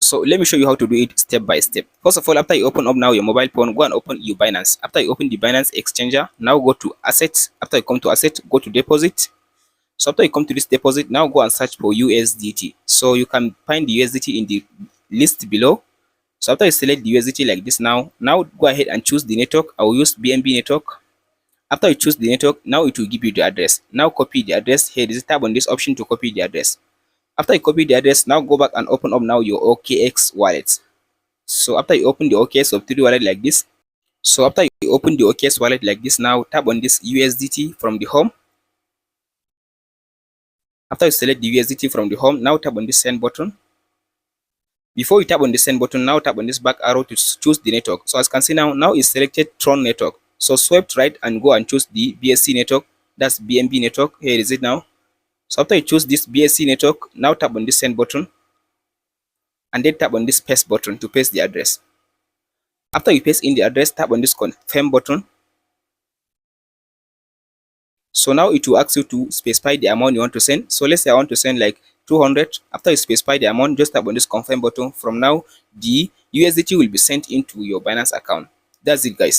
So let me show you how to do it step by step. First of all, after you open up now your mobile phone, go and open your Binance. After you open the Binance exchanger, now go to assets. After you come to asset, go to deposit. So after you come to this deposit, now go and search for USDT. So you can find the USDT in the list below. So after you select the USDT like this, now go ahead and choose the network. I will use BNB network. After you choose the network, now it will give you the address. Now copy the address. Here is tap on this option to copy the address. After you copy the address, now go back and open up now your OKX wallet. So after you open the OKX Web3 wallet like this, now tap on this USDT from the home. After you select the USDT from the home, now tap on this send button. Before you tap on the send button, now tap on this back arrow to choose the network. So as you can see now it's selected Tron network. So swipe right and go and choose the BSC network. That's BNB network. Here is it now. So after you choose this BSC network, now tap on this send button and then tap on this paste button to paste the address. After you paste in the address, tap on this confirm button. So now it will ask you to specify the amount you want to send. So let's say I want to send like 200. After you specify the amount, just tap on this confirm button. From now, the USDT will be sent into your Binance account. That's it, guys.